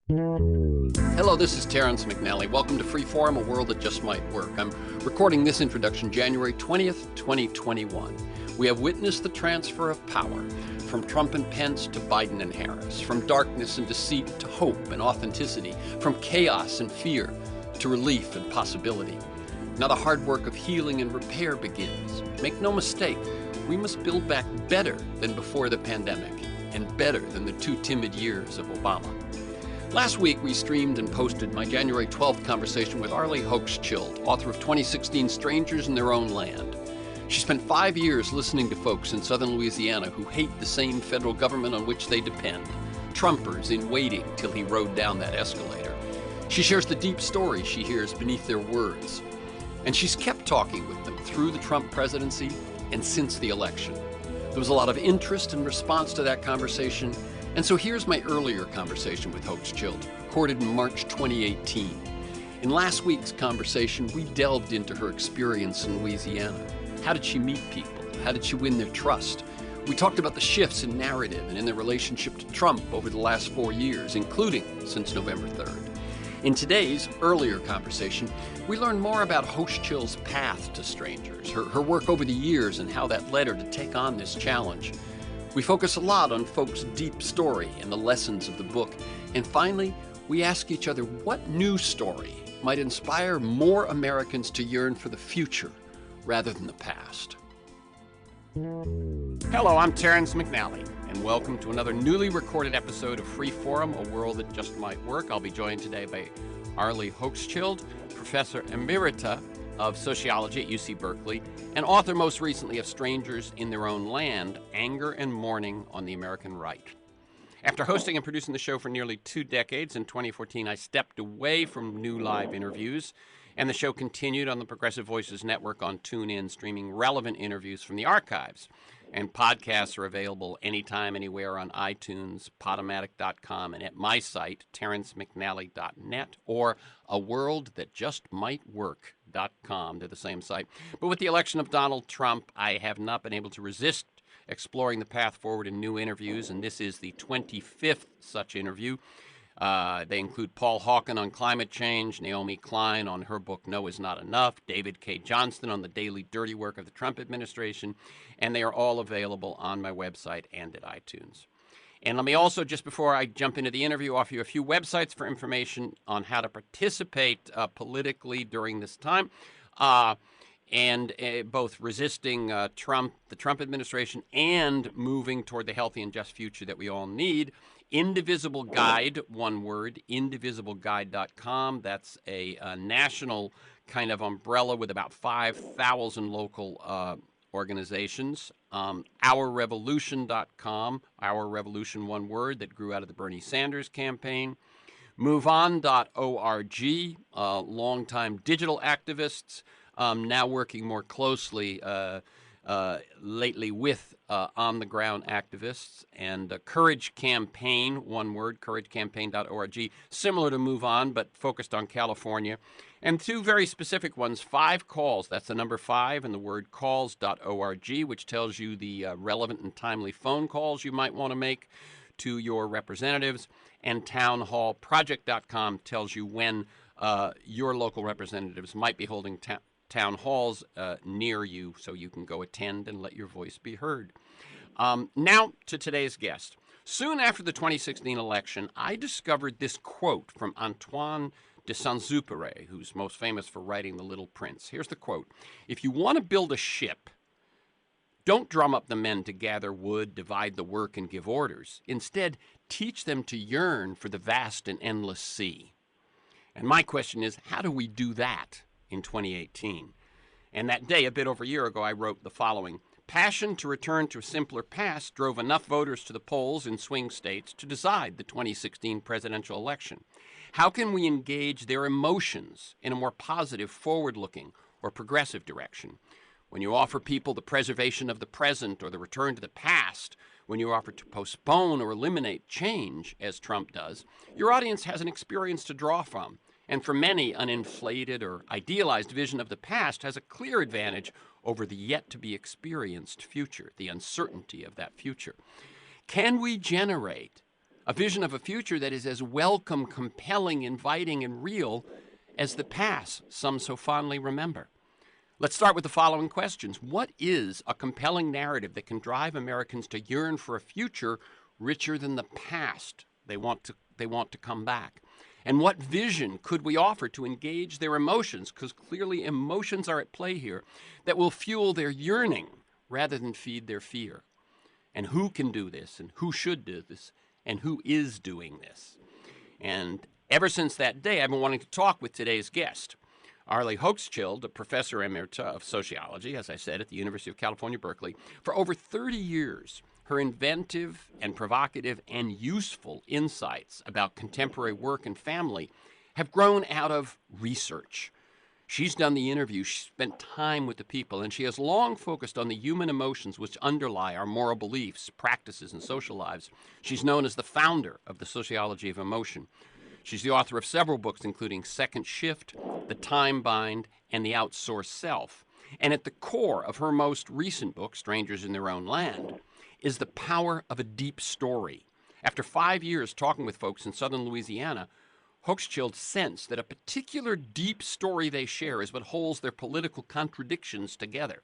Hello, this is Terrence McNally. Welcome to Freeform, a world that just might work. I'm recording this introduction January 20th, 2021. We have witnessed the transfer of power from Trump and Pence to Biden and Harris, from darkness and deceit to hope and authenticity, from chaos and fear to relief and possibility. Now the hard work of healing and repair begins. Make no mistake, we must build back better than before the pandemic and better than the 2 timid years of Obama. Last week, we streamed and posted my January 12th conversation with ARLIE HOCHSCHILD, author of 2016 Strangers in Their Own Land. She spent 5 years listening to folks in southern Louisiana who hate the same federal government on which they depend, Trumpers in waiting till he rode down that escalator. She shares the deep story she hears beneath their words. And she's kept talking with them through the Trump presidency and since the election. There was a lot of interest and response to that conversation. And so here's my earlier conversation with Hochschild, recorded in March 2018. In last week's conversation, we delved into her experience in Louisiana. How did she meet people? How did she win their trust? We talked about the shifts in narrative and in their relationship to Trump over the last 4 years, including since November 3rd. In today's earlier conversation, we learned more about Hochschild's path to strangers, her work over the years and how that led her to take on this challenge. We focus a lot on folks' deep story and the lessons of the book. And finally, we ask each other what new story might inspire more Americans to yearn for the future rather than the past. Hello, I'm Terrence McNally, and welcome to another newly recorded episode of Freeform, a world that just might work. I'll be joined today by ARLIE HOCHSCHILD, Professor Emerita of Sociology at UC Berkeley, and author most recently of Strangers in Their Own Land, Anger and Mourning on the American Right. After hosting and producing the show for nearly 2 decades, in 2014 I stepped away from new live interviews, and the show continued on the Progressive Voices Network on TuneIn, streaming relevant interviews from the archives. And podcasts are available anytime, anywhere on iTunes, Podomatic.com, and at my site, terrencemcnally.net, or aworldthatjustmightwork.com. They're the same site. But with the election of Donald Trump, I have not been able to resist exploring the path forward in new interviews, and this is the 25th such interview. They include Paul Hawken on climate change, Naomi Klein on her book No Is Not Enough, David K. Johnston on the daily dirty work of the Trump administration, and they are all available on my website and at iTunes. And let me also, just before I jump into the interview, offer you a few websites for information on how to participate politically during this time, and both resisting Trump, the Trump administration, and moving toward the healthy and just future that we all need. Indivisible Guide, one word, indivisibleguide.com. That's a national kind of umbrella with about 5,000 local organizations. OurRevolution.com, Our Revolution, one word, that grew out of the Bernie Sanders campaign. MoveOn.org, longtime digital activists, now working more closely lately with on-the-ground activists, and Courage Campaign, one word, couragecampaign.org, similar to Move On, but focused on California. And 2 very specific ones, 5 Calls, that's the number 5, and the word calls.org, which tells you the relevant and timely phone calls you might want to make to your representatives, and townhallproject.com tells you when your local representatives might be holding town halls near you, so you can go attend and let your voice be heard. Now to today's guest. Soon after the 2016 election, I discovered this quote from Antoine de Saint-Exupéry, who's most famous for writing The Little Prince. Here's the quote: "If you want to build a ship, don't drum up the men to gather wood, divide the work, and give orders. Instead, teach them to yearn for the vast and endless sea." And my question is, how do we do that in 2018? And that day, a bit over a year ago, I wrote the following: "Passion to return to a simpler past drove enough voters to the polls in swing states to decide the 2016 presidential election. How can we engage their emotions in a more positive, forward-looking, or progressive direction? When you offer people the preservation of the present or the return to the past, when you offer to postpone or eliminate change, as Trump does, your audience has an experience to draw from. And for many, an inflated or idealized vision of the past has a clear advantage over the yet-to-be-experienced future, the uncertainty of that future. Can we generate a vision of a future that is as welcome, compelling, inviting, and real as the past some so fondly remember. Let's start with the following questions. What is a compelling narrative that can drive Americans to yearn for a future richer than the past they want to come back? And what vision could we offer to engage their emotions, because clearly emotions are at play here, that will fuel their yearning rather than feed their fear? And who can do this, and who should do this, and who is doing this? And ever since that day, I've been wanting to talk with today's guest, ARLIE HOCHSCHILD, a professor emerita of sociology, as I said, at the University of California, Berkeley. For over 30 years, her inventive and provocative and useful insights about contemporary work and family have grown out of research. She's done the interview, she's spent time with the people, and she has long focused on the human emotions which underlie our moral beliefs, practices, and social lives. She's known as the founder of the sociology of emotion. She's the author of several books, including Second Shift, The Time Bind, and The Outsourced Self. And at the core of her most recent book, Strangers in Their Own Land, is the power of a deep story. After 5 years talking with folks in southern Louisiana, Hochschild sensed that a particular deep story they share is what holds their political contradictions together.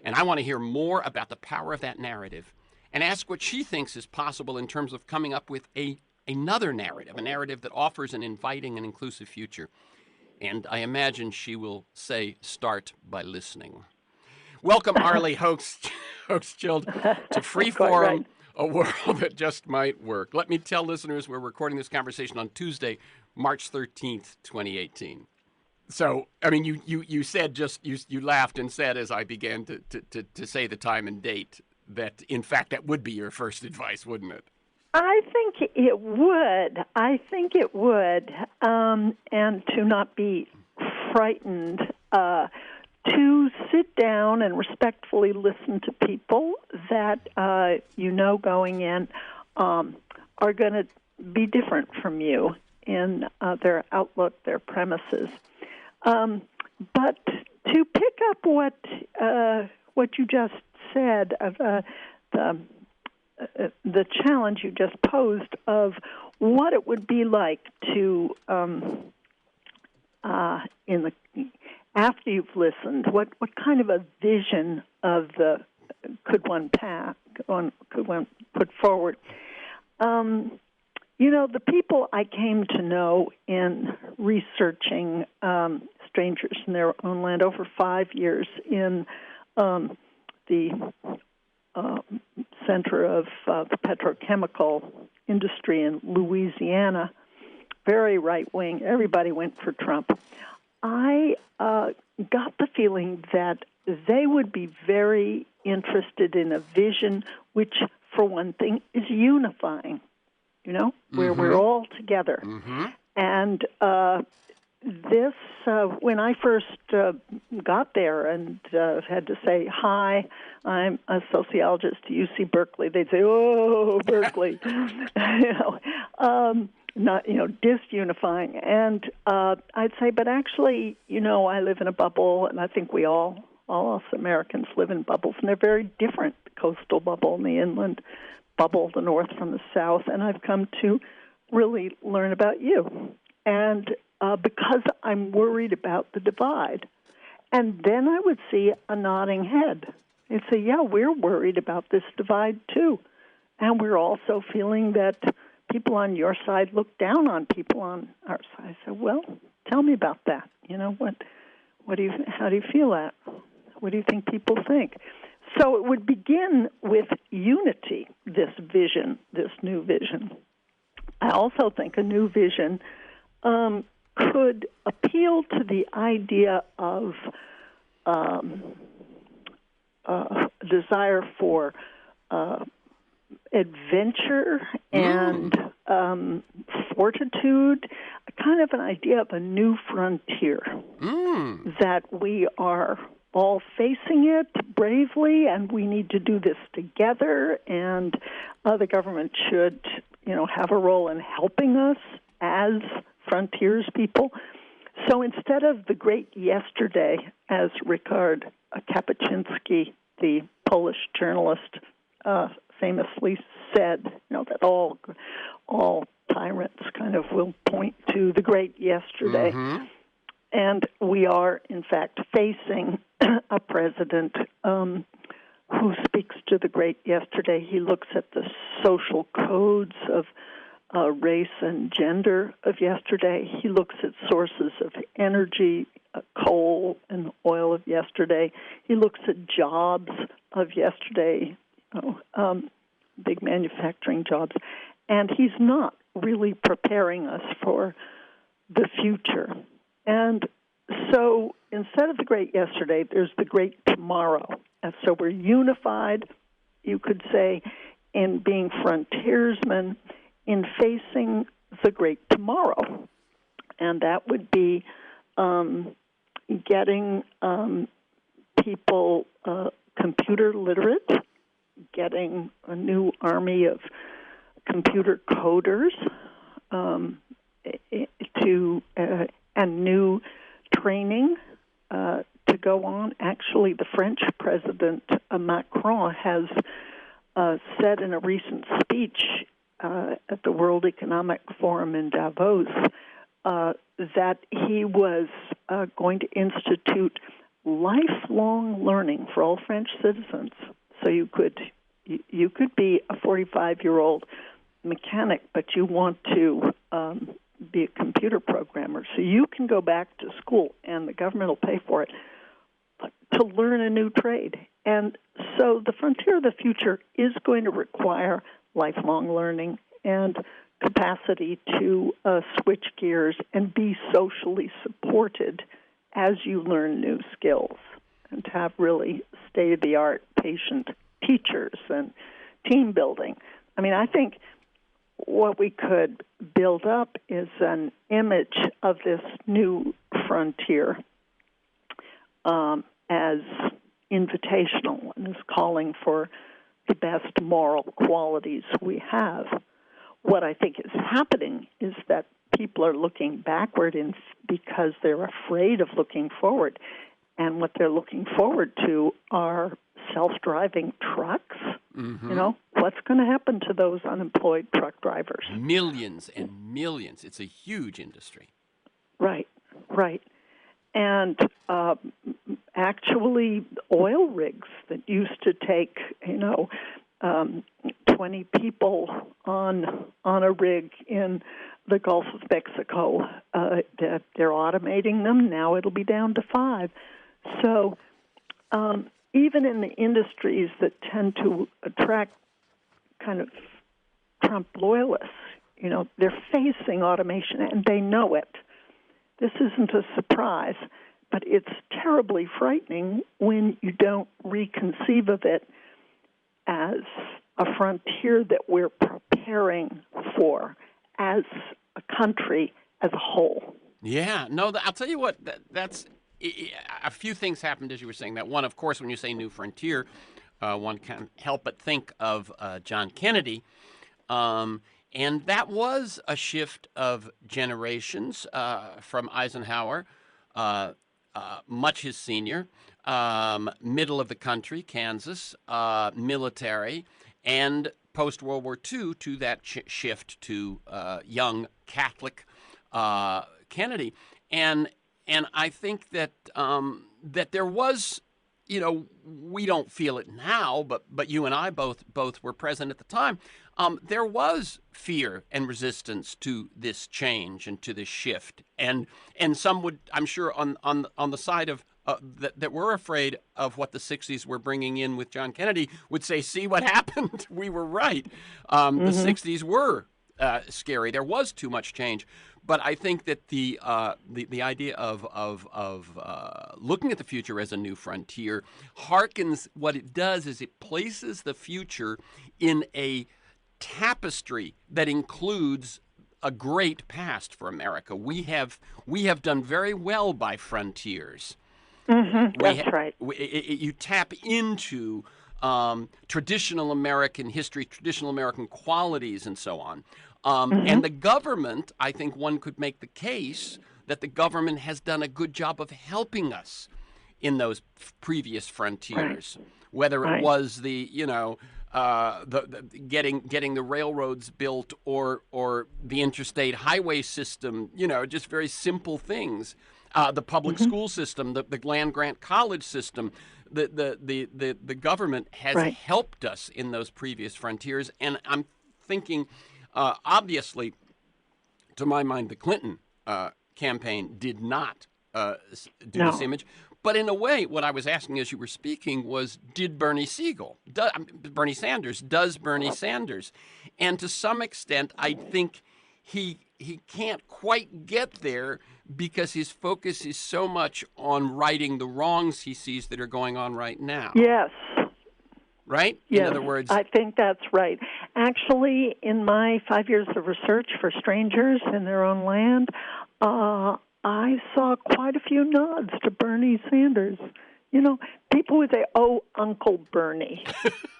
And I want to hear more about the power of that narrative and ask what she thinks is possible in terms of coming up with another narrative, a narrative that offers an inviting and inclusive future. And I imagine she will say, start by listening. Welcome, ARLIE Hochschild, to Freeform, right. A World That Just Might Work. Let me tell listeners we're recording this conversation on Tuesday, March 13th, 2018. So, I mean, you said you laughed and said as I began to say the time and date that, in fact, that would be your first advice, wouldn't it? I think it would. And to not be frightened, to sit down and respectfully listen to people that going in are going to be different from you in their outlook, their premises. But to pick up what you just said of the challenge you just posed of what it would be like to after you've listened, what kind of a vision of could one put forward? The people I came to know in researching strangers in their own land over 5 years in the center of the petrochemical industry in Louisiana, very right-wing. Everybody went for Trump. I got the feeling that they would be very interested in a vision which, for one thing, is unifying, where we're all together. Mm-hmm. And this, when I first got there and had to say, hi, I'm a sociologist at UC Berkeley, they'd say, oh, Berkeley, not, disunifying. And I'd say, but actually, I live in a bubble, and I think we all us Americans live in bubbles, and they're very different, the coastal bubble and the inland bubble, the north from the south. And I've come to really learn about you. And because I'm worried about the divide. And then I would see a nodding head and say, yeah, we're worried about this divide too. And we're also feeling that people on your side look down on people on our side. I said, well, tell me about that. How do you feel that? What do you think people think? So it would begin with unity, this vision, this new vision. I also think a new vision could appeal to the idea of desire for adventure and fortitude, kind of an idea of a new frontier, that we are all facing it bravely, and we need to do this together, and the government should, have a role in helping us as frontiers people. So instead of the great yesterday, as Richard Kapuscinski, the Polish journalist, famously said, that all tyrants kind of will point to the great yesterday. Mm-hmm. And we are, in fact, facing a president who speaks to the great yesterday. He looks at the social codes of race and gender of yesterday. He looks at sources of energy, coal and oil of yesterday. He looks at jobs of yesterday, big manufacturing jobs. And he's not really preparing us for the future. And so instead of the great yesterday, there's the great tomorrow. And so we're unified, you could say, in being frontiersmen in facing the great tomorrow. And that would be getting people computer literate, getting a new army of computer coders and new training to go on. Actually, the French President Macron has said in a recent speech at the World Economic Forum in Davos that he was going to institute lifelong learning for all French citizens. So you could be a 45-year-old mechanic, but you want to be a computer programmer. So you can go back to school, and the government will pay for it, to learn a new trade. And so the frontier of the future is going to require lifelong learning and capacity to switch gears and be socially supported as you learn new skills, and to have really state-of-the-art patient teachers and team building. I mean, I think what we could build up is an image of this new frontier as invitational and is calling for the best moral qualities we have. What I think is happening is that people are looking backward because they're afraid of looking forward. And what they're looking forward to are self-driving trucks. Mm-hmm. What's going to happen to those unemployed truck drivers? Millions and millions. It's a huge industry. Right. And actually, oil rigs that used to take, 20 people on a rig in the Gulf of Mexico, they're automating them. Now it'll be down to 5. So even in the industries that tend to attract kind of Trump loyalists, they're facing automation, and they know it. This isn't a surprise, but it's terribly frightening when you don't reconceive of it as a frontier that we're preparing for as a country as a whole. Yeah, no, I'll tell you what, that's a few things happened as you were saying that. One, of course, when you say new frontier, one can't help but think of John Kennedy. And that was a shift of generations from Eisenhower, much his senior, middle of the country, Kansas, military, and post-World War II to that shift to young Catholic Kennedy. And I think that that there was, we don't feel it now, but you and I both were present at the time. There was fear and resistance to this change and to this shift, and some would, I'm sure, on the side of that were afraid of what the 60s were bringing in with John Kennedy, would say, "See what happened? We were right. The 60s were scary. There was too much change." But I think that the idea of looking at the future as a new frontier harkens. What it does is it places the future in a tapestry that includes a great past for America. We have done very well by frontiers. That's right. You tap into traditional American history, traditional American qualities, and so on. And the government, I think one could make the case that the government has done a good job of helping us in those previous frontiers, whether it was the, getting the railroads built or the interstate highway system, just very simple things. The public school system, the land grant college system, the government has helped us in those previous frontiers. And I'm thinking, obviously, to my mind, the Clinton campaign did not do this image. But in a way, what I was asking as you were speaking was, did Bernie Sanders, does Bernie Sanders? And to some extent, I think he can't quite get there because his focus is so much on righting the wrongs he sees that are going on right now. Yes. Right? Yes, in other words, I think that's right. Actually, in my 5 years of research for strangers in their own land, I saw quite a few nods to Bernie Sanders. People would say, "Oh, Uncle Bernie."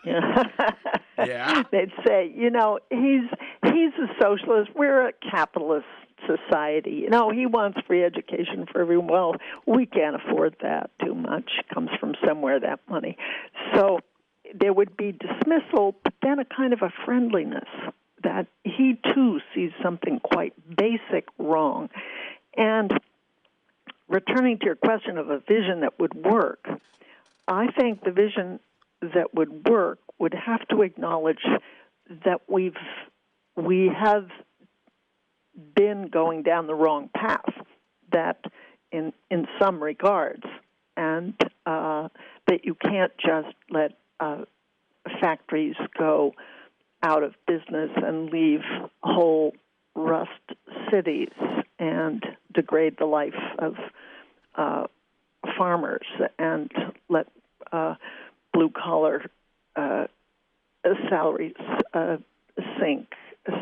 Yeah. They'd say, he's a socialist. We're a capitalist society. He wants free education for everyone. Well, we can't afford that too much. Comes from somewhere, that money. So there would be dismissal, but then a kind of a friendliness that he, too, sees something quite basic wrong. And returning to your question of a vision that would work, I think the vision that would work would have to acknowledge that we have been going down the wrong path, that in some regards, and that you can't just let factories go out of business and leave whole rust cities and degrade the life of farmers and let blue-collar salaries sink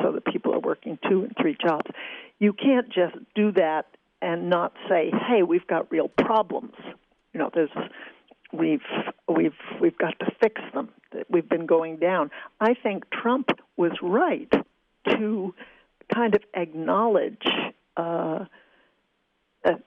so that people are working 2 and 3 jobs. You can't just do that and not say, "Hey, we've got real problems. We've got to fix them. We've been going down." I think Trump was right to kind of acknowledge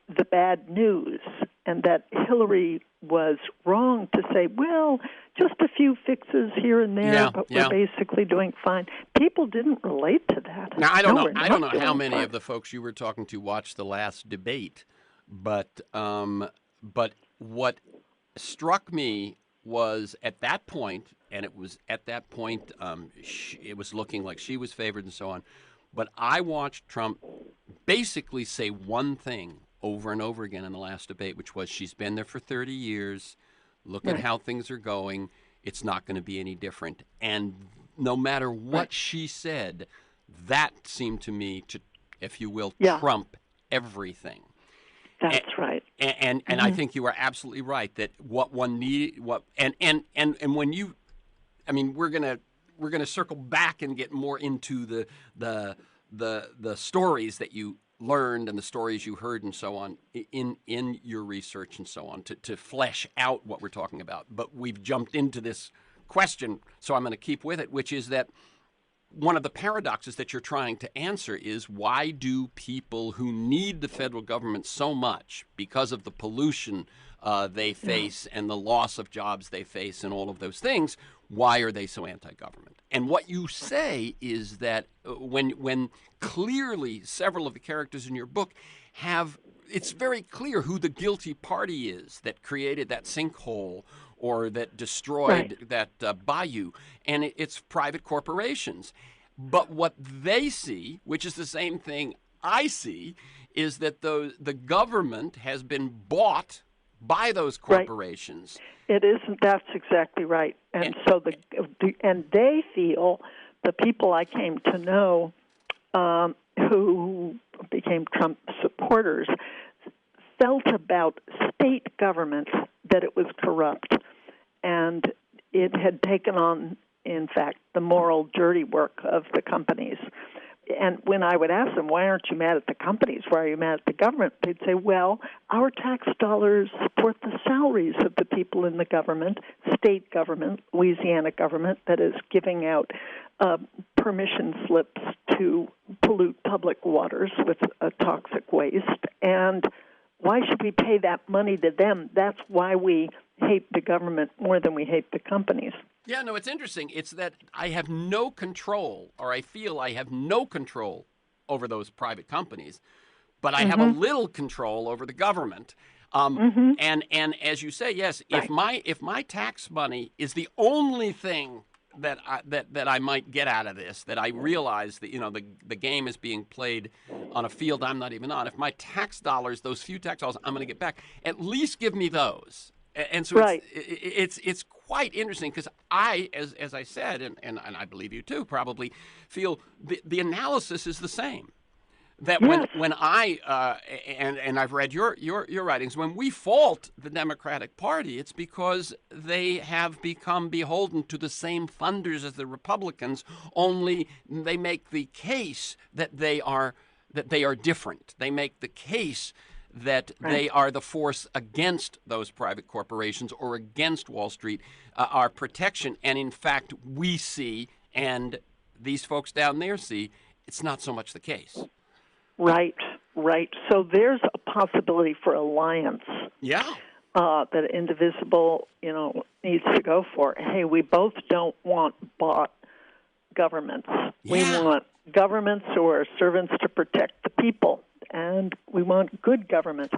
the bad news, and that Hillary was wrong to say, "Well, just a few fixes here and there, but we're basically doing fine." People didn't relate to that. Now, I don't know how many of the folks you were talking to watched the last debate, but what struck me was at that point, and it was at that point, it was looking like she was favored and so on. But I watched Trump basically say one thing over and over again in the last debate, which was, she's been there for 30 years. Look at how things are going. It's not going to be any different. And no matter what she said, that seemed to me to, if you will, trump everything. That's right. And I think you are absolutely right that what one needed, and when you, I mean, we're gonna circle back and get more into the stories that you learned and the stories you heard and so on in your research and so on to flesh out what we're talking about. But we've jumped into this question, so I'm going to keep with it, which is that one of the paradoxes that you're trying to answer is, why do people who need the federal government so much because of the pollution they face and the loss of jobs they face and all of those things, why are they so anti-government? And what you say is that when clearly several of the characters in your book have, it's very clear who the guilty party is that created that sinkhole or that destroyed that bayou, and it's private corporations. But what they see, which is the same thing I see, is that the government has been bought by those corporations. It isn't. That's exactly right. And so and they feel, the people I came to know who became Trump supporters, felt about state government that it was corrupt, and it had taken on, in fact, the moral dirty work of the companies. And when I would ask them, why aren't you mad at the companies? Why are you mad at the government? They'd say, well, our tax dollars support the salaries of the people in the government, state government, Louisiana government, that is giving out permission slips to pollute public waters with toxic waste. And why should we pay that money to them? That's why we hate the government more than we hate the companies. Yeah, no, it's interesting. It's that I have no control, or I feel I have no control over those private companies, but I have a little control over the government. And as you say, yes, Right. if my tax money is the only thing that I might get out of this, that I realize that the game is being played on a field I'm not even on. If my tax dollars, those few tax dollars, I'm going to get back, at least give me those. And so Right. it's quite interesting because I, as I said, and I believe you too, probably feel the analysis is the same. That Yes. when I and I've read your writings, when we fault the Democratic Party, it's because they have become beholden to the same funders as the Republicans. Only they make the case that they are different. They make the case that they are the force against those private corporations or against Wall Street, our protection. And in fact, we see, and these folks down there see, it's not so much the case. Right, right. So there's a possibility for alliance. Yeah. That Indivisible, needs to go for. Hey, we both don't want bought governments. Yeah. We want governments who are servants to protect the people, and we want good government.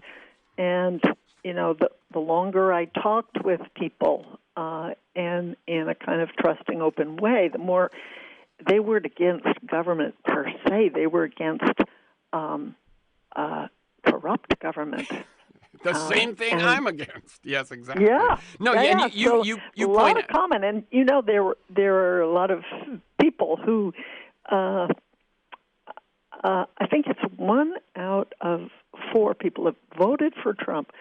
And the longer I talked with people, and in a kind of trusting, open way, the more they weren't against government per se. They were against corrupt government. The same thing I'm against. Yes, exactly. Yeah. No, yeah. And you so you a point lot of common, and there are a lot of people who, I think it's 1 out of 4 people that voted for Trump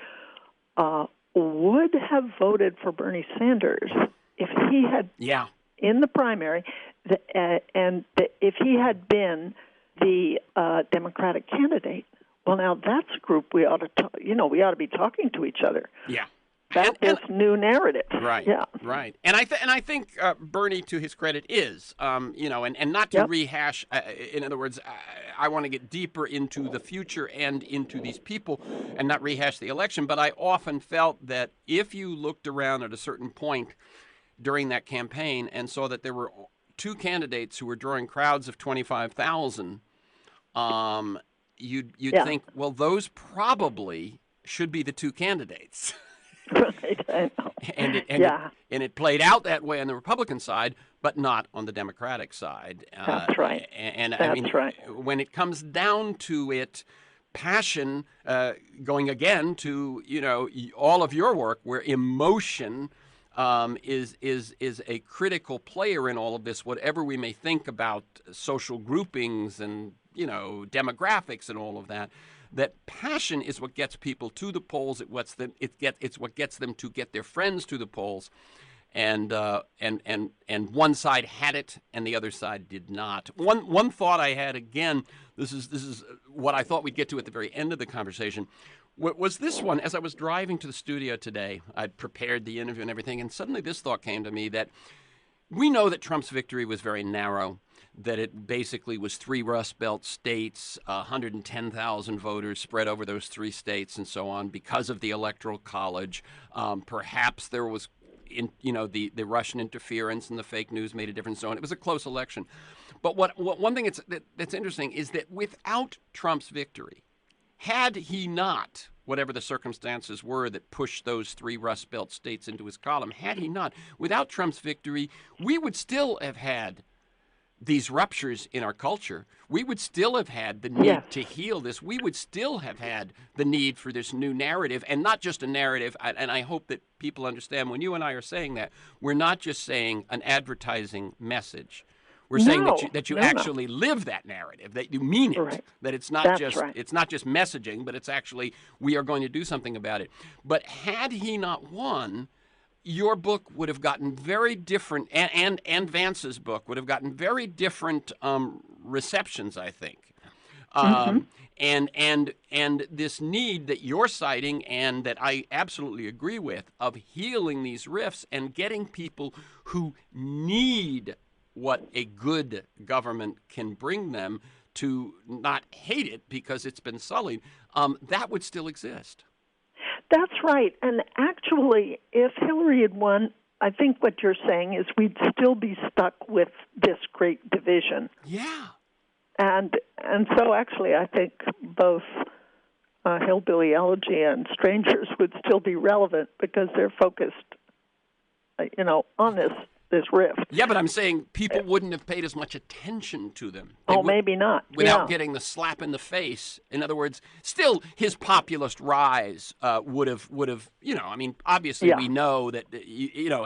would have voted for Bernie Sanders if he had in the primary, if he had been the Democratic candidate. Well, now that's a group we ought to, we ought to be talking to each other. Yeah. About this new narrative. Right. Yeah. Right. And I think Bernie, to his credit, is, and not to rehash. In other words, I want to get deeper into the future and into these people, and not rehash the election. But I often felt that if you looked around at a certain point during that campaign and saw that there were 2 candidates who were drawing crowds of 25,000. You'd think, well, those probably should be the 2 candidates. Right, I know. And it played out that way on the Republican side, but not on the Democratic side. That's right. And That's I mean, right. when it comes down to it, passion, going again to all of your work, where emotion is a critical player in all of this, whatever we may think about social groupings and demographics and all of that. That passion is what gets people to the polls. It's what gets them to get their friends to the polls, and one side had it and the other side did not. One thought I had, again, this is what I thought we'd get to at the very end of the conversation. Was this one, as I was driving to the studio today, I'd prepared the interview and everything, and suddenly this thought came to me that we know that Trump's victory was very narrow, that it basically was 3 Rust Belt states, 110,000 voters spread over those 3 states and so on because of the Electoral College. Perhaps there was, the Russian interference and the fake news made a difference. So on. It was a close election. But what one thing that's interesting is that without Trump's victory, had he not, whatever the circumstances were that pushed those 3 Rust Belt states into his column, had he not, without Trump's victory, we would still have had these ruptures in our culture. We would still have had the need to heal this. We would still have had the need for this new narrative, and not just a narrative. And I hope that people understand when you and I are saying that, we're not just saying an advertising message. We're saying that you actually live that narrative, that you mean it, that it's not it's not just messaging, but it's actually, we are going to do something about it. But had he not won, your book would have gotten very different, and Vance's book would have gotten very different receptions, I think. And this need that you're citing, and that I absolutely agree with, of healing these rifts and getting people who need what a good government can bring them to not hate it because it's been sullied, that would still exist. That's right. And actually, if Hillary had won, I think what you're saying is we'd still be stuck with this great division. Yeah. And so actually, I think both Hillbilly Elegy and Strangers would still be relevant because they're focused, on this rift. Yeah, but I'm saying people wouldn't have paid as much attention to them. Maybe not. Without getting the slap in the face. In other words, still his populist rise would have. Obviously we know that,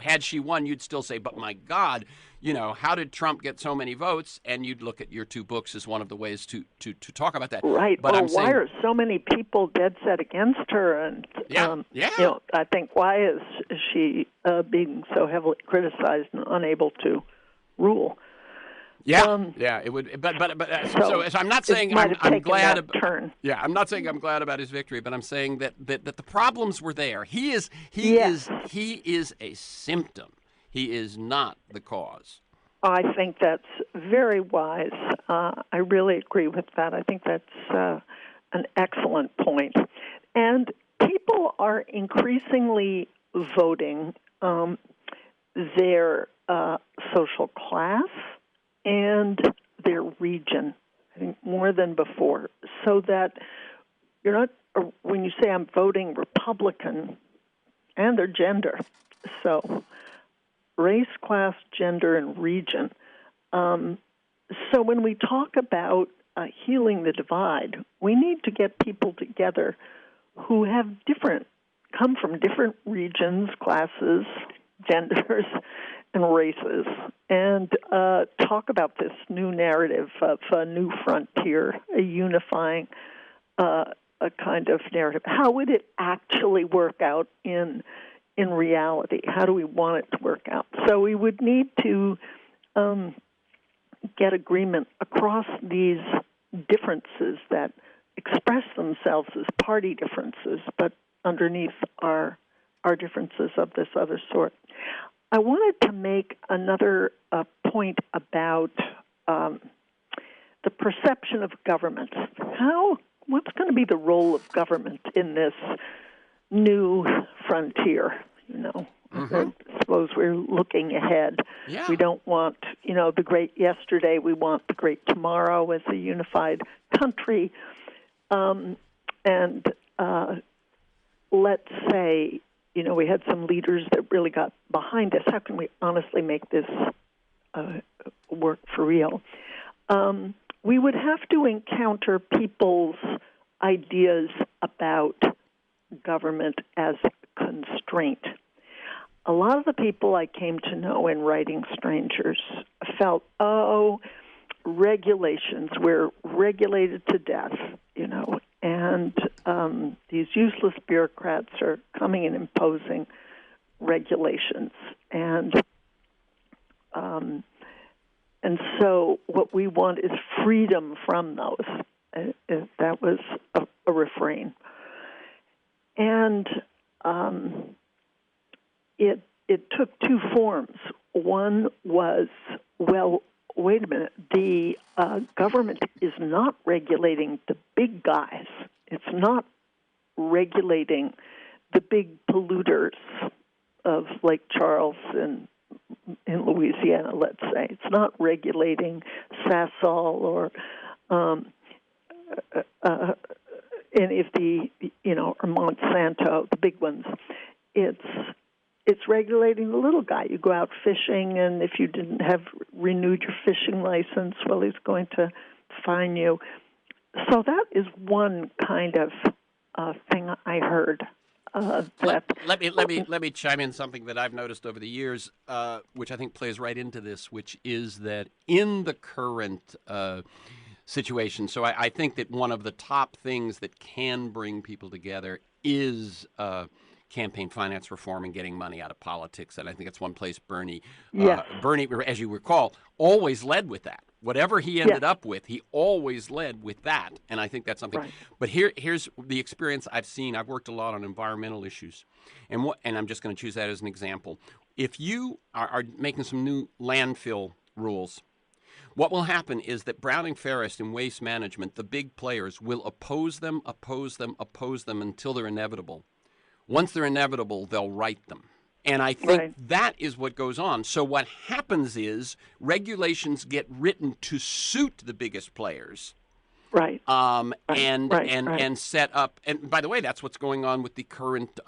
had she won, you'd still say, but my God, how did Trump get so many votes? And you'd look at your two books as one of the ways to talk about that. Right. But why are so many people dead set against her? And, I think, why is she being so heavily criticized and unable to rule? Yeah, it would. But so I'm not saying I'm glad about. Turn. Yeah, I'm not saying I'm glad about his victory, but I'm saying that the problems were there. He is a symptom. He is not the cause. I think that's very wise. I really agree with that. I think that's an excellent point. And people are increasingly voting their social class and their region, I think, more than before, so that you're not, when you say I'm voting Republican, and their gender, so race, class, gender, and region. So when we talk about healing the divide, we need to get people together who come from different regions, classes, genders, and races, and talk about this new narrative of a new frontier, a unifying a kind of narrative. How would it actually work out in reality? How do we want it to work out? So we would need to get agreement across these differences that express themselves as party differences, but underneath are differences of this other sort. I wanted to make another point about the perception of government. What's going to be the role of government in this new frontier? I suppose we're looking ahead. Yeah. We don't want, the great yesterday. We want the great tomorrow as a unified country. Let's say, we had some leaders that really got behind us. How can we honestly make this work for real? We would have to encounter people's ideas about government as constraint. A lot of the people I came to know in writing Strangers felt, regulations, we're regulated to death, and these useless bureaucrats are coming and imposing regulations. And so what we want is freedom from those. That was a refrain. And it took two forms. One was, well, wait a minute, the government is not regulating the big guys. It's not regulating the big polluters of Lake Charles in Louisiana, let's say. It's not regulating Sasol or any of the, or Monsanto, the big ones. It's regulating the little guy. You go out fishing, and if you didn't have renewed your fishing license, well, he's going to fine you. So that is one kind of thing I heard. Let me chime in something that I've noticed over the years, which I think plays right into this, which is that in the current situation, so I think that one of the top things that can bring people together is campaign finance reform and getting money out of politics. And I think it's one place Bernie, as you recall, always led with that. Whatever he ended up with, he always led with that. And I think that's something. Right. But here's the experience I've seen. I've worked a lot on environmental issues. And I'm just going to choose that as an example. If you are making some new landfill rules, what will happen is that Browning Ferris in waste management, the big players, will oppose them until they're inevitable. Once they're inevitable, they'll right them. And I think Right. that is what goes on. So what happens is regulations get written to suit the biggest players, Right. and set up. And by the way, that's what's going on with the current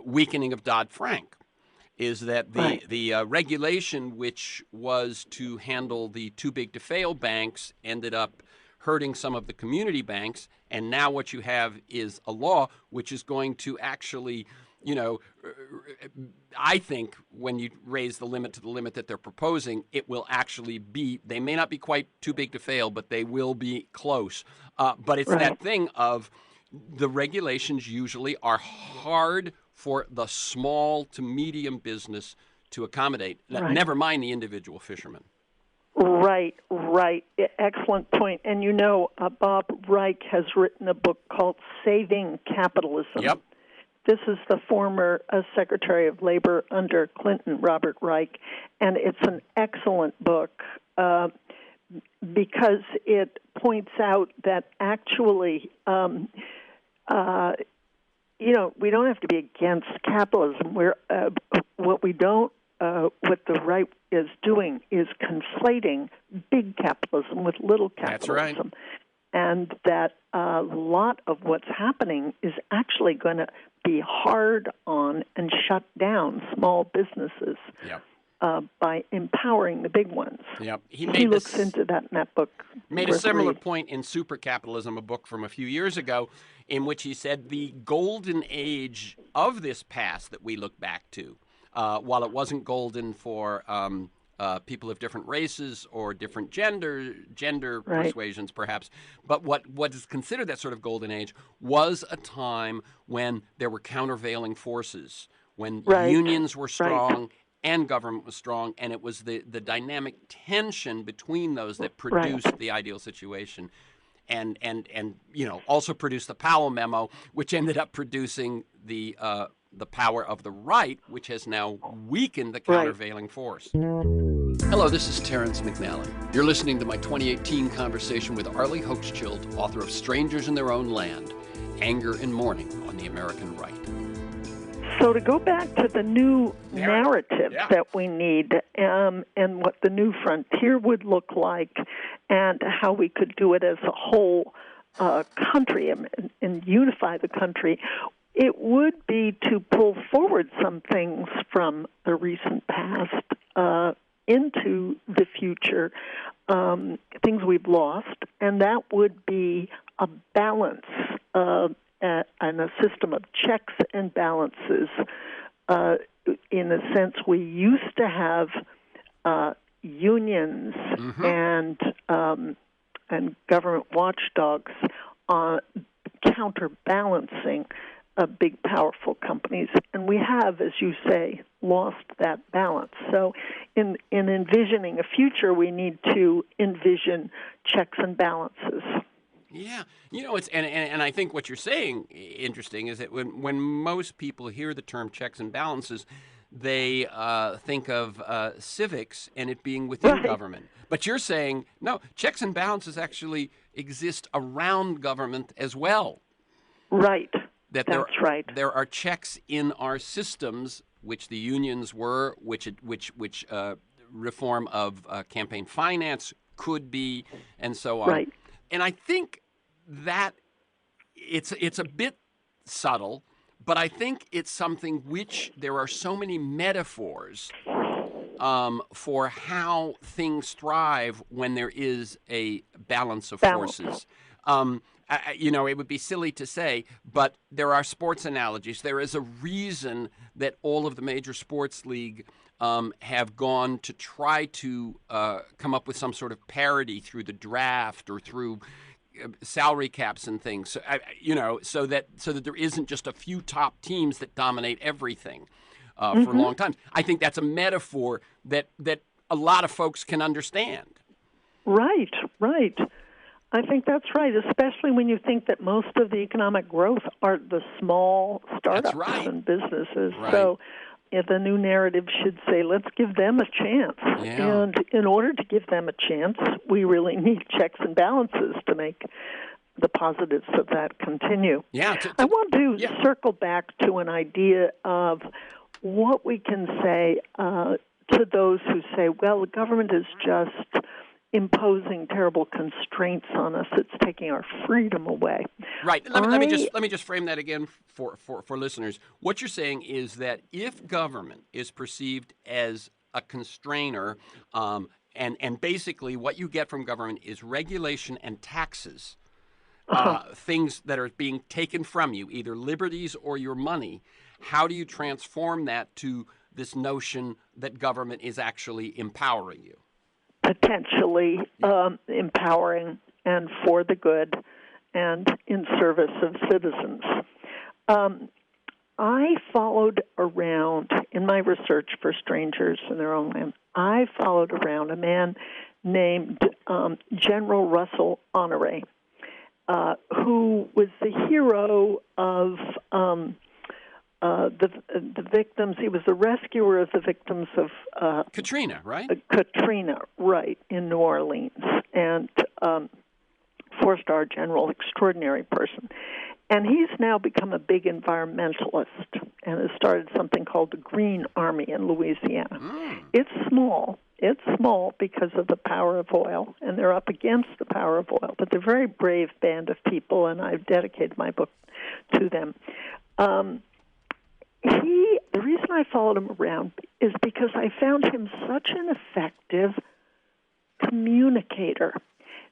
weakening of Dodd-Frank. Is that the regulation which was to handle the too big to fail banks ended up hurting some of the community banks, and now what you have is a law which is going to actually, I think when you raise the limit to the limit that they're proposing, it will actually be, they may not be quite too big to fail, but they will be close. But it's that thing of the regulations usually are hard for the small to medium business to accommodate, never mind the individual fisherman. Right. Excellent point. And Bob Reich has written a book called Saving Capitalism. Yep. This is the former Secretary of Labor under Clinton, Robert Reich, and it's an excellent book because it points out that actually we don't have to be against capitalism. What the right is doing is conflating big capitalism with little capitalism. That's right. And that a lot of what's happening is actually going to be hard on and shut down small businesses by empowering the big ones. Yep. He looks into that in that book. Made a similar point in Super Capitalism, a book from a few years ago, in which he said the golden age of this past that we look back to, while it wasn't golden for people of different races or different gender persuasions, perhaps, but what is considered that sort of golden age was a time when there were countervailing forces, when unions were strong and government was strong, and it was the dynamic tension between those that produced the ideal situation. And also produced the Powell memo, which ended up producing the power of the right, which has now weakened the countervailing force. Hello, this is Terrence McNally. You're listening to my 2018 conversation with ARLIE HOCHSCHILD, author of Strangers in Their Own Land, Anger and Mourning on the American Right. So to go back to the new narrative that we need and what the new frontier would look like and how we could do it as a whole country and unify the country, it would be to pull forward some things from the recent past into the future, things we've lost, and that would be a balance and a system of checks and balances. In a sense, we used to have unions and government watchdogs counterbalancing big, powerful companies, and we have, as you say, lost that balance. So in envisioning a future, we need to envision checks and balances. Yeah, it's and I think what you're saying interesting is that when most people hear the term checks and balances, they think of civics and it being within government. But you're saying no, checks and balances actually exist around government as well. Right. That's right. There are checks in our systems, which the unions were, which reform of campaign finance could be, and so on. Right. And I think that it's a bit subtle, but I think it's something which there are so many metaphors for how things thrive when there is a balance of forces. It would be silly to say, but there are sports analogies. There is a reason that all of the major sports league have gone to try to come up with some sort of parity through the draft or through salary caps and things. So that there isn't just a few top teams that dominate everything for a long time. I think that's a metaphor that a lot of folks can understand. Right. I think that's right, especially when you think that most of the economic growth are the small startups and businesses. Right. So the new narrative should say, let's give them a chance. Yeah. And in order to give them a chance, we really need checks and balances to make the positives of that continue. Yeah. I want to circle back to an idea of what we can say to those who say, well, the government is just imposing terrible constraints on us. It's taking our freedom away. Right. Let me just frame that again for listeners. What you're saying is that if government is perceived as a constrainer, and basically what you get from government is regulation and taxes, things that are being taken from you, either liberties or your money, how do you transform that to this notion that government is actually empowering you? Potentially empowering and for the good and in service of citizens. I followed around, in my research for strangers in their own land, I followed around a man named General Russell Honoré, who was the hero of the victims. He was the rescuer of the victims of Katrina, right? Katrina, right, in New Orleans, and four-star general, extraordinary person. And he's now become a big environmentalist and has started something called the Green Army in Louisiana. It's small. It's small because of the power of oil, and they're up against the power of oil. But they're a very brave band of people, and I've dedicated my book to them. The reason I followed him around is because I found him such an effective communicator.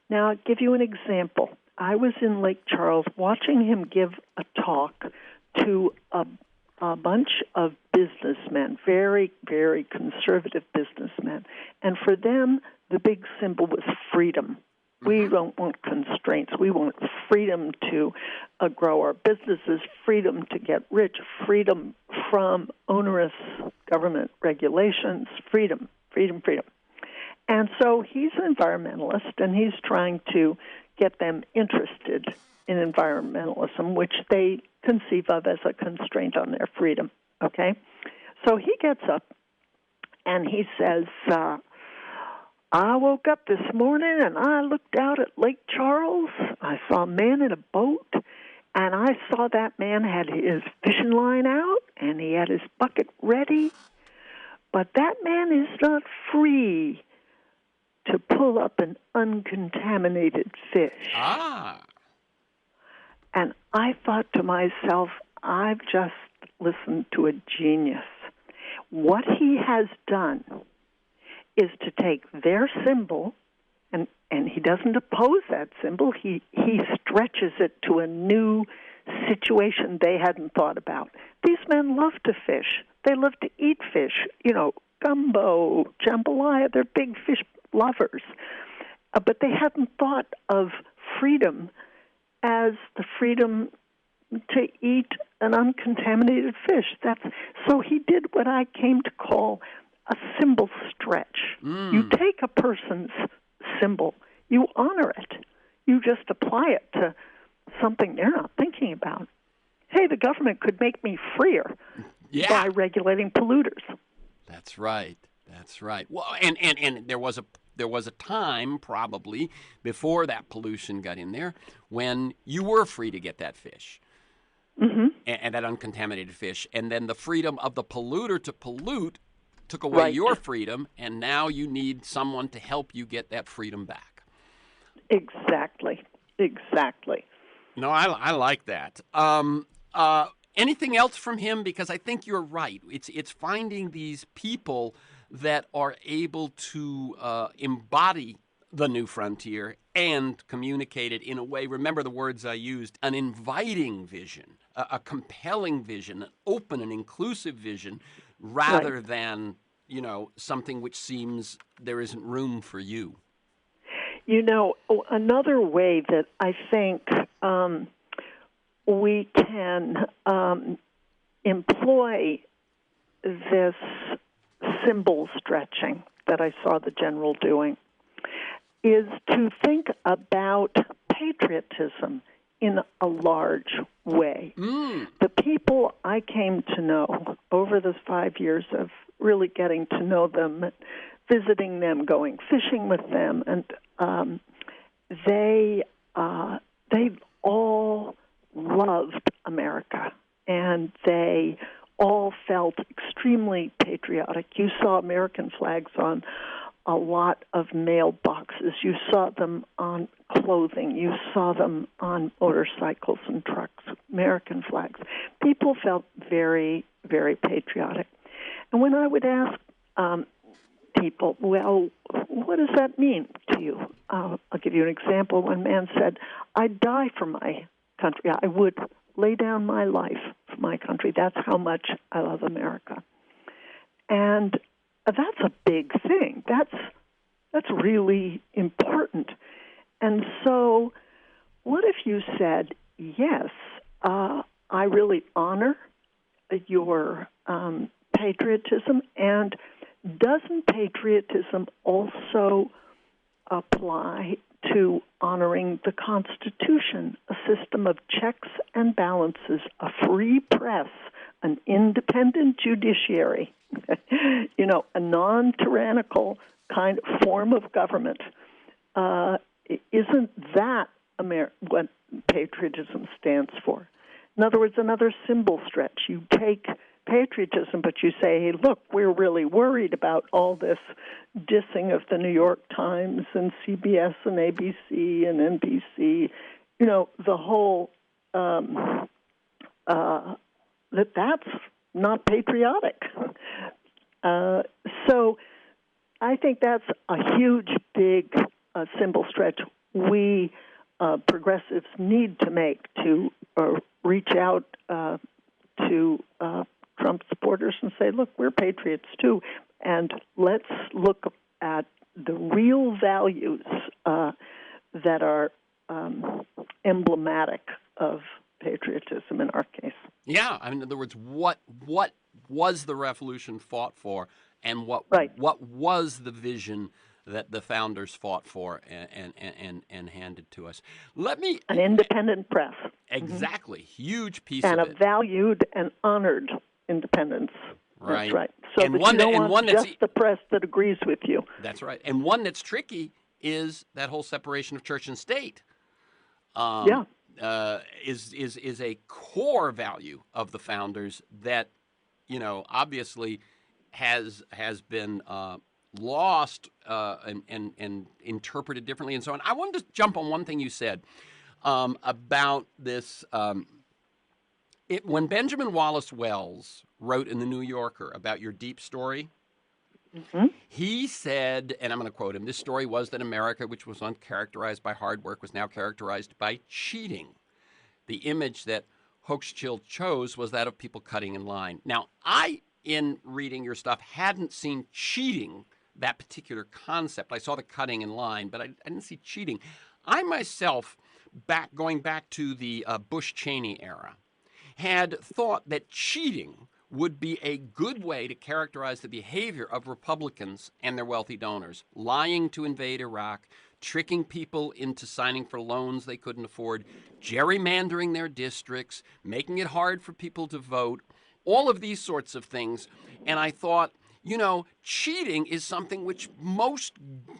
Now, I'll give you an example. I was in Lake Charles watching him give a talk to a bunch of businessmen, very, very conservative businessmen. And for them, the big symbol was freedom. We don't want constraints. We want freedom to grow our businesses, freedom to get rich, freedom from onerous government regulations, freedom, freedom, freedom. And so he's an environmentalist, and he's trying to get them interested in environmentalism, which they conceive of as a constraint on their freedom, okay? So he gets up, and he says, I woke up this morning, and I looked out at Lake Charles. I saw a man in a boat, and I saw that man had his fishing line out, and he had his bucket ready. But that man is not free to pull up an uncontaminated fish. And I thought to myself, I've just listened to a genius. What he has done is to take their symbol, and he doesn't oppose that symbol. He stretches it to a new situation they hadn't thought about. These men love to fish. They love to eat fish. Gumbo, jambalaya, they're big fish lovers. But they hadn't thought of freedom as the freedom to eat an uncontaminated fish. So he did what I came to call a symbol stretch. You take a person's symbol, you honor it. You just apply it to something they're not thinking about. Hey, the government could make me freer by regulating polluters. That's right. That's right. Well, and there was a time probably before that pollution got in there when you were free to get that fish. And that uncontaminated fish. And then the freedom of the polluter to pollute took away your freedom, and now you need someone to help you get that freedom back. Exactly. No, I like that. Anything else from him? Because I think you're right. It's finding these people that are able to embody the new frontier and communicate it in a way, remember the words I used, an inviting vision, a compelling vision, an open and inclusive vision, rather than, something which seems there isn't room for you. Another way that I think we can employ this symbol stretching that I saw the general doing is to think about patriotism in a large way. The people I came to know over those 5 years of really getting to know them, visiting them, going fishing with them, and they they all loved America, and they all felt extremely patriotic. You saw American flags on a lot of mailboxes. You saw them on clothing. You saw them on motorcycles and trucks, American flags. People felt very, very patriotic. And when I would ask people, well, what does that mean to you? I'll give you an example. One man said, I'd die for my country. I would lay down my life for my country. That's how much I love America. And that's a big thing. That's really important. And so what if you said, yes, I really honor your patriotism, and doesn't patriotism also apply to honoring the Constitution, a system of checks and balances, a free press, an independent judiciary, a non-tyrannical kind of form of government? Isn't that what patriotism stands for? In other words, another symbol stretch. You take patriotism, but you say, hey, look, we're really worried about all this dissing of the New York Times and CBS and ABC and NBC, the whole, that's not patriotic. So I think that's a huge, big symbol stretch we progressives need to make to reach out to Trump supporters and say, look, we're patriots too, and let's look at the real values that are emblematic of patriotism in our case. Yeah, I mean, in other words, what was the revolution fought for, and what was the vision that the founders fought for and handed to us? An independent press. Exactly, huge piece and of it. And a valued and honored independence. Right. That's right. So and that one you don't and want one just that's the press that agrees with you. That's right. And one that's tricky is that whole separation of church and state. Is a core value of the founders that, obviously has been lost and interpreted differently and so on. I wanted to jump on one thing you said about this. When Benjamin Wallace Wells wrote in the New Yorker about your deep story, he said, and I'm going to quote him, this story was that America, which was once characterized by hard work, was now characterized by cheating. The image that Hochschild chose was that of people cutting in line. Now, in reading your stuff, hadn't seen cheating, that particular concept. I saw the cutting in line, but I didn't see cheating. I myself, going back to the Bush-Cheney era, had thought that cheating would be a good way to characterize the behavior of Republicans and their wealthy donors, lying to invade Iraq, tricking people into signing for loans they couldn't afford, gerrymandering their districts, making it hard for people to vote, all of these sorts of things. And I thought, cheating is something which most,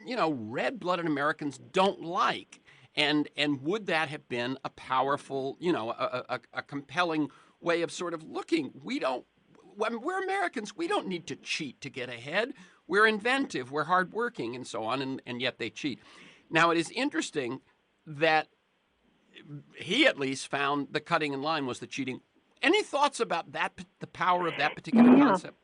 red-blooded Americans don't like. And would that have been a powerful, a compelling way of sort of looking? We're Americans. We don't need to cheat to get ahead. We're inventive. We're hardworking and so on, and yet they cheat. Now, it is interesting that he at least found the cutting in line was the cheating. Any thoughts about that, the power of that particular concept?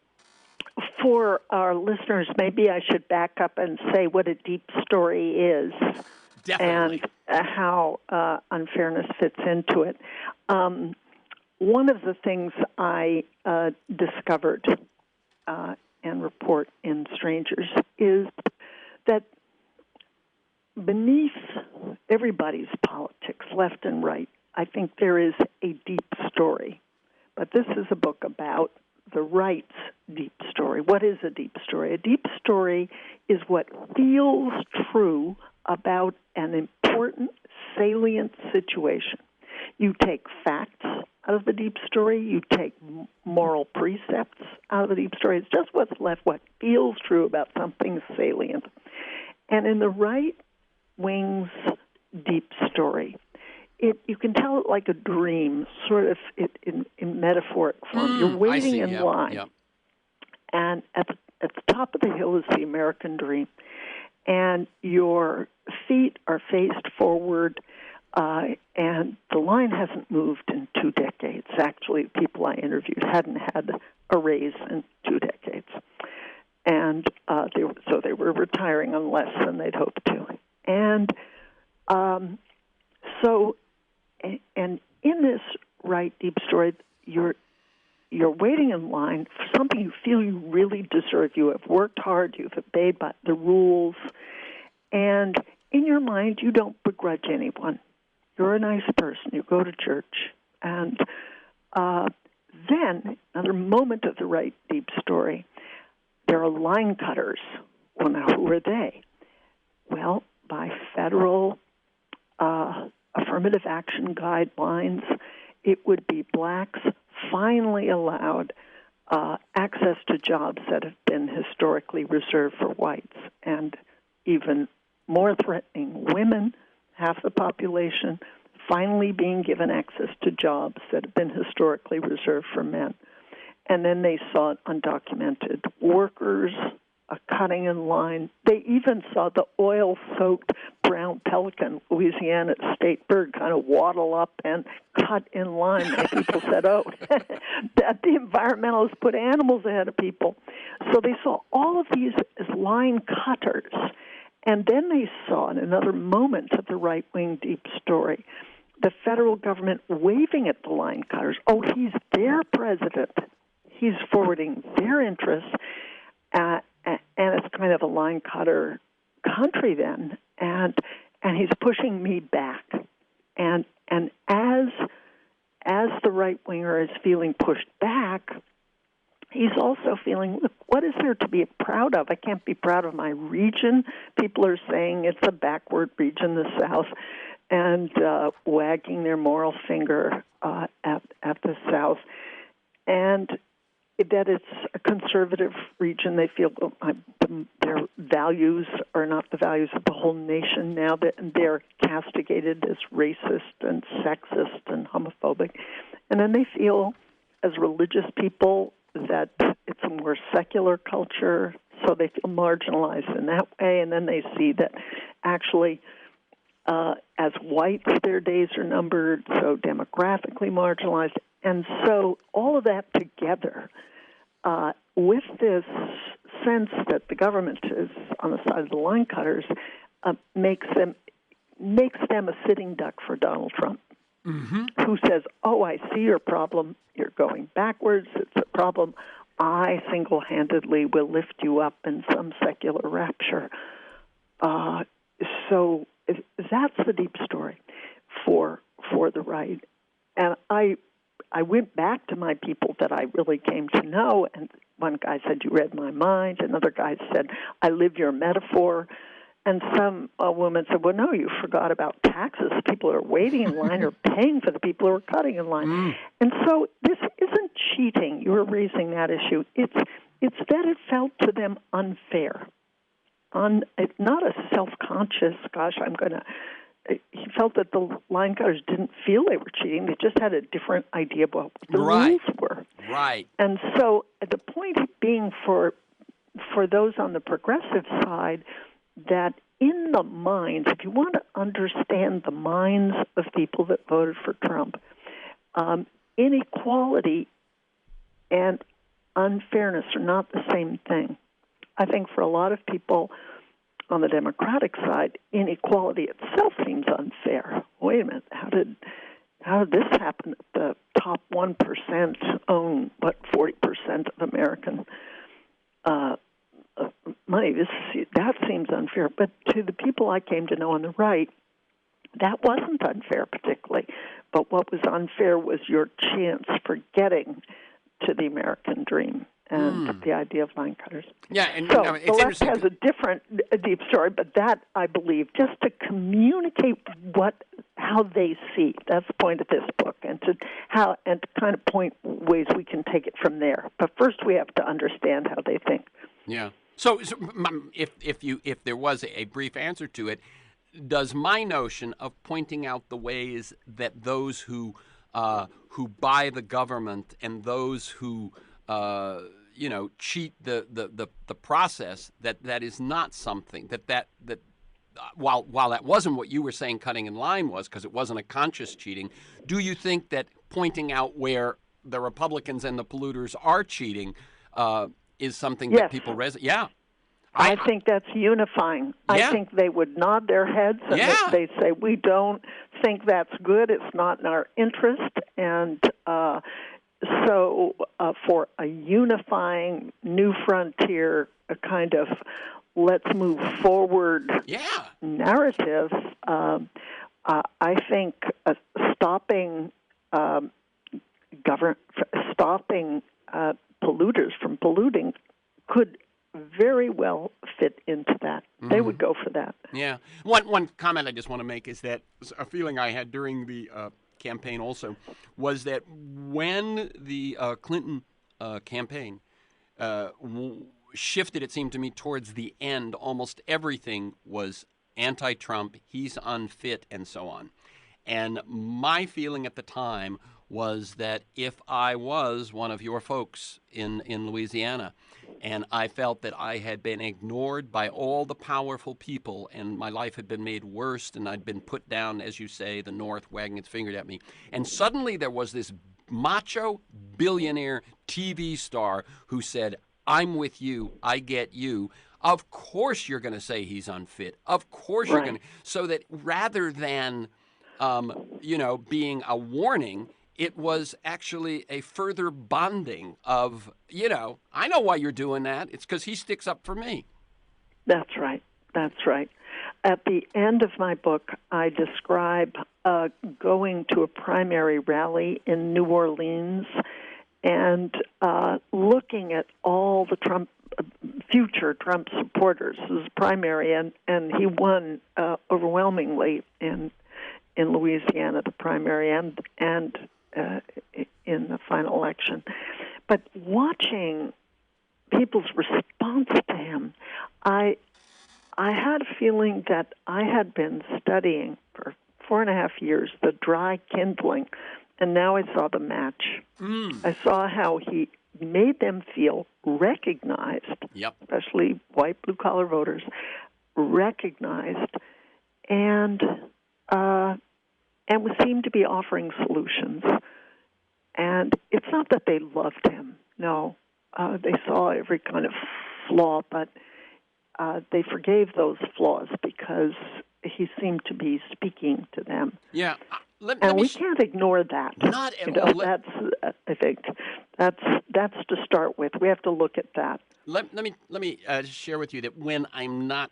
For our listeners, maybe I should back up and say what a deep story is. Definitely. And how unfairness fits into it. One of the things I discovered and report in Strangers is that beneath everybody's politics, left and right, I think there is a deep story. But this is a book about the right's deep story. What is a deep story? A deep story is what feels true about an important, salient situation. You take facts out of the deep story. You take moral precepts out of the deep story. It's just what's left, what feels true about something salient. And in the right wing's deep story, you can tell it like a dream, sort of in metaphoric form. You're waiting in line, and at the top of the hill is the American dream, and your feet are faced forward, and the line hasn't moved in 2 decades. Actually, people I interviewed hadn't had a raise in 2 decades, and they were retiring on less than they'd hoped to, and and in this right deep story, you're waiting in line for something you feel you really deserve. You have worked hard, you've obeyed by the rules, and in your mind, you don't begrudge anyone. You're a nice person. You go to church, and then another moment of the right deep story. There are line cutters. Well, now who are they? Well, by federal affirmative action guidelines, it would be blacks finally allowed access to jobs that have been historically reserved for whites, and even more threatening, women, half the population, finally being given access to jobs that have been historically reserved for men. And then they saw undocumented workers cutting in line. They even saw the oil-soaked brown pelican, Louisiana state bird, kind of waddle up and cut in line. And people said, oh, that the environmentalists put animals ahead of people. So they saw all of these as line cutters. And then they saw, in another moment of the right-wing deep story, the federal government waving at the line cutters. Oh, he's their president. He's forwarding their interests. And it's kind of a line cutter country then, and he's pushing me back, and as the right winger is feeling pushed back, he's also feeling, look, what is there to be proud of? I can't be proud of my region. People are saying it's a backward region, the South, and wagging their moral finger at the South, and that it's a conservative region. They feel their values are not the values of the whole nation now, that they're castigated as racist and sexist and homophobic. And then they feel, as religious people, that it's a more secular culture, so they feel marginalized in that way. And then they see that actually, as whites, their days are numbered, so demographically marginalized. And so all of that together, with this sense that the government is on the side of the line cutters, makes them a sitting duck for Donald Trump, who says, oh, I see your problem. You're going backwards. It's a problem. I single-handedly will lift you up in some secular rapture. So that's the deep story for the right. And I went back to my people that I really came to know, and one guy said, you read my mind. Another guy said, I live your metaphor. And some woman said, well, no, you forgot about taxes. People are waiting in line or paying for the people who are cutting in line. And so this isn't cheating. You were raising that issue. It's that it felt to them unfair. Not a self-conscious, gosh, he felt that the line cutters didn't feel they were cheating. They just had a different idea about what the rules were. Right. And so the point being for those on the progressive side, that in the minds, if you want to understand the minds of people that voted for Trump, inequality and unfairness are not the same thing. I think for a lot of people on the Democratic side, inequality itself seems unfair. Wait a minute, how did this happen? The top 1% own 40% of American money. That seems unfair. But to the people I came to know on the right, that wasn't unfair particularly. But what was unfair was your chance for getting to the American dream and the idea of line cutters. Yeah, and so it's the left has a different deep story, but that, I believe, just to communicate how they see. That's the point of this book, and to kind of point ways we can take it from there. But first, we have to understand how they think. Yeah. So if there was a brief answer to it, does my notion of pointing out the ways that those who buy the government and those who cheat the process, that is not something that while that wasn't what you were saying cutting in line was, because it wasn't a conscious cheating, do you think that pointing out where the Republicans and the polluters are cheating is something that people Yeah. I think that's unifying. Yeah. I think they would nod their heads and they say, we don't think that's good. It's not in our interest. And so for a unifying new frontier, a kind of let's move forward narrative, I think stopping polluters from polluting could very well fit into that. They would go for that. Yeah. One comment I just want to make is that a feeling I had during the campaign also was that when the Clinton campaign shifted, it seemed to me, towards the end, almost everything was anti-Trump, he's unfit, and so on. And my feeling at the time was that if I was one of your folks in Louisiana, and I felt that I had been ignored by all the powerful people and my life had been made worse and I'd been put down, as you say, the North wagging its finger at me, and suddenly there was this macho billionaire TV star who said, I'm with you, I get you. Of course you're going to say he's unfit. Of course you're going to. So that rather than, being a warning, it was actually a further bonding of, I know why you're doing that. It's because he sticks up for me. That's right. That's right. At the end of my book, I describe going to a primary rally in New Orleans and looking at all the future Trump supporters. It was primary, and he won overwhelmingly in Louisiana, the primary and in the final election. But watching people's response to him, I had a feeling that I had been studying for 4.5 years the dry kindling, and now I saw the match. I saw how he made them feel recognized, especially white blue-collar voters, recognized, and seemed to be offering solutions. And it's not that they loved him. No, they saw every kind of flaw, but they forgave those flaws because he seemed to be speaking to them. Yeah. We can't ignore that. Not at all. That's, I think, that's to start with. We have to look at that. Let me share with you that when I'm not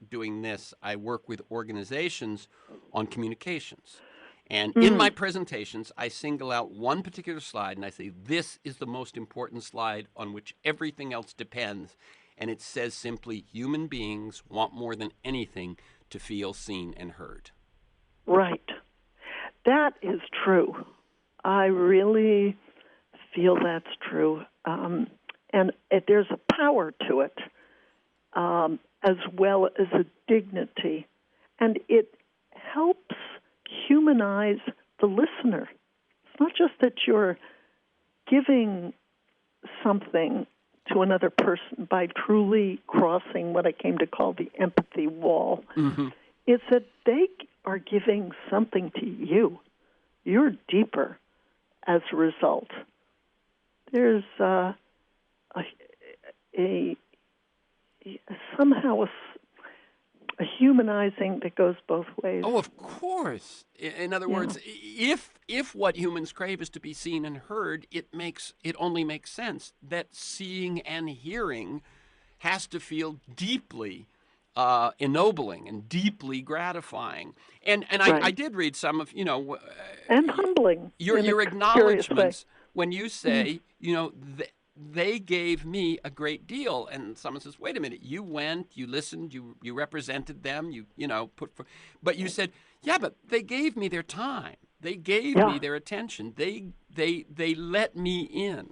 doing this, I work with organizations on communications. And in my presentations, I single out one particular slide, and I say, this is the most important slide on which everything else depends. And it says simply, human beings want more than anything to feel seen and heard. Right. That is true. I really feel that's true. And there's a power to it, as well as a dignity. And it helps humanize the listener. It's not just that you're giving something to another person by truly crossing what I came to call the empathy wall. It's that they are giving something to you. You're deeper as a result. There's somehow a humanizing that goes both ways. Oh, of course. In other words, if what humans crave is to be seen and heard, it only makes sense that seeing and hearing has to feel deeply ennobling and deeply gratifying. And I did read some of, and humbling. Your acknowledgments when you say, they gave me a great deal. And someone says, wait a minute, you went, you listened, you represented them, but you said, yeah, but they gave me their time. They gave me their attention. They let me in.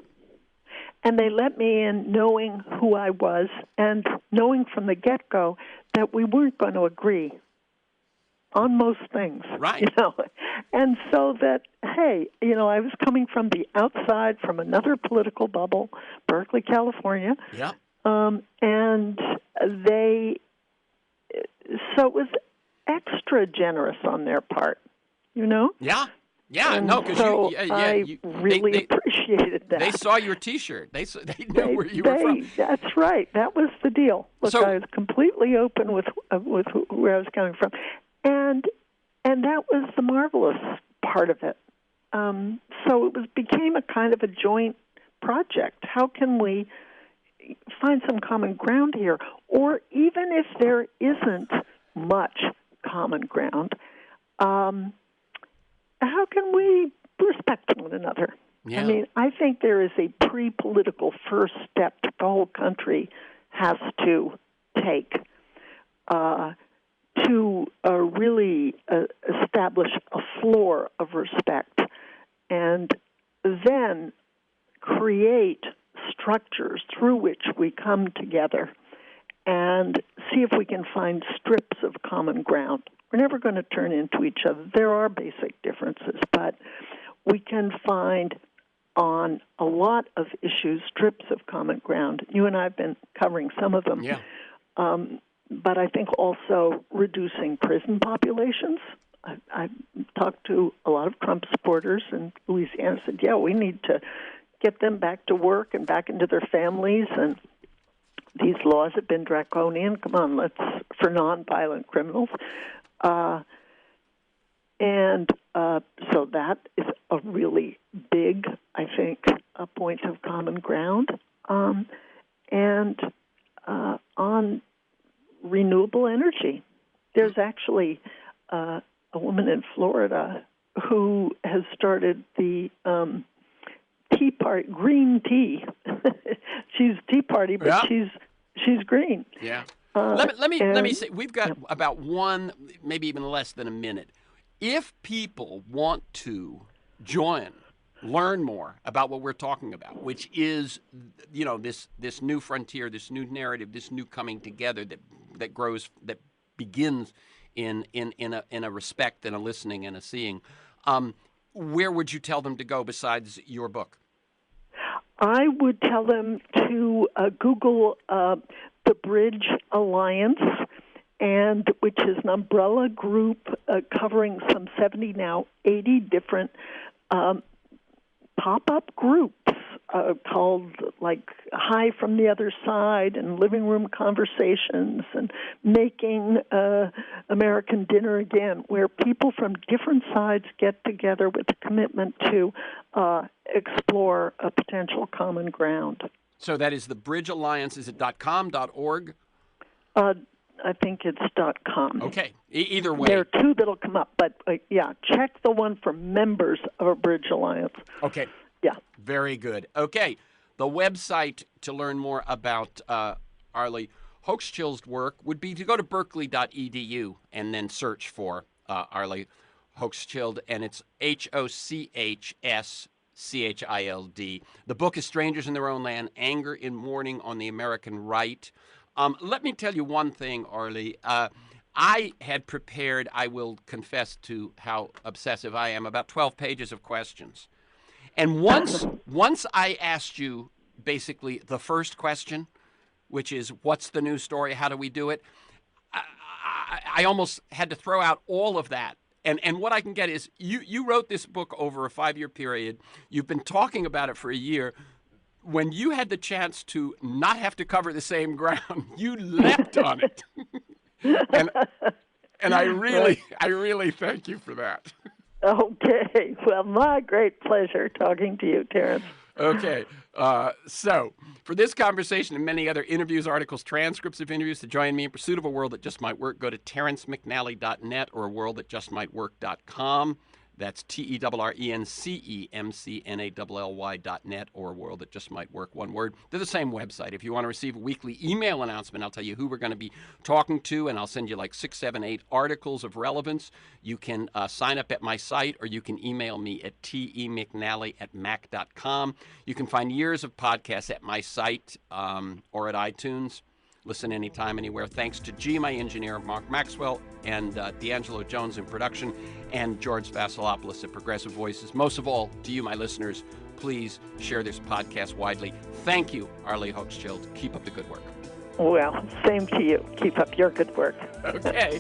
And they let me in knowing who I was and knowing from the get-go that we weren't going to agree. on most things, Right. you know. And so that, hey, you know, I was coming from the outside, from another political bubble, Berkeley, California. Yeah. And so it was extra generous on their part, you know? Yeah. Yeah, And no, because so you really appreciated that. They saw your T-shirt. They knew where you were from. That's right. That was the deal. Look, So, I was completely open with where I was coming from, and that was the marvelous part of it. So it became a kind of a joint project. How can we find some common ground here? Or even if there isn't much common ground, how can we respect one another? yeah. I mean, I think there is a pre-political first step that the whole country has to take to really establish a floor of respect, and then create structures through which we come together and see if we can find strips of common ground. We're never going to turn into each other. There are basic differences, but we can find on a lot of issues strips of common ground. You and I have been covering some of them. Yeah. But I think also reducing prison populations. I talked to a lot of Trump supporters in Louisiana, said, yeah, we need to get them back to work and back into their families, and these laws have been draconian. Come on, for nonviolent criminals. So that is a really big, I think, a point of common ground. And on renewable energy, there's actually a woman in Florida who has started the Tea Party, green tea. She's Tea Party, but she's green. Yeah. Let me say, we've got about one, maybe even less than a minute. If people want to learn more about what we're talking about, which is, you know, this new frontier, this new narrative, this new coming together that grows, that begins in a respect and a listening and a seeing, where would you tell them to go besides your book? I would tell them to Google the Bridge Alliance, which is an umbrella group covering some 70, now 80 different pop-up groups called like Hi from the Other Side and Living Room Conversations and Making American Dinner Again, where people from different sides get together with a commitment to explore a potential common ground. So that is the Bridge Alliance. Is it .com, .org? I think it's .com. Okay. Either way. There are two that'll come up, but check the one for members of a Bridge Alliance. Okay. Yeah. Very good. Okay. The website to learn more about ARLIE Hochschild's work would be to go to berkeley.edu and then search for ARLIE Hochschild, and it's HOCHSCHILD. The book is Strangers in Their Own Land, Anger in Mourning on the American Right. Let me tell you one thing, ARLIE. I had prepared, I will confess to how obsessive I am, about 12 pages of questions. And once I asked you basically the first question, which is, what's the news story? How do we do it? I almost had to throw out all of that. And what I can get is, you wrote this book over a 5-year period. You've been talking about it for a year. When you had the chance to not have to cover the same ground, you leapt on it. and I really thank you for that. Okay. Well, my great pleasure talking to you, Terrence. Okay. So for this conversation and many other interviews, articles, transcripts of interviews, to join me in pursuit of a world that just might work, go to terrencemcnally.net or worldthatjustmightwork.com. That's TERRENCEMCNALLY.net or World That Just Might Work, one word. They're the same website. If you want to receive a weekly email announcement, I'll tell you who we're going to be talking to, and I'll send you like 6, 7, 8 articles of relevance. You can sign up at my site, or you can email me at temcnally@mac.com. You can find years of podcasts at my site or at iTunes. Listen anytime, anywhere. Thanks to G, my engineer, Mark Maxwell, and D'Angelo Jones in production, and George Vasilopoulos at Progressive Voices. Most of all, to you, my listeners, please share this podcast widely. Thank you, ARLIE HOCHSCHILD. Keep up the good work. Well, same to you. Keep up your good work. Okay.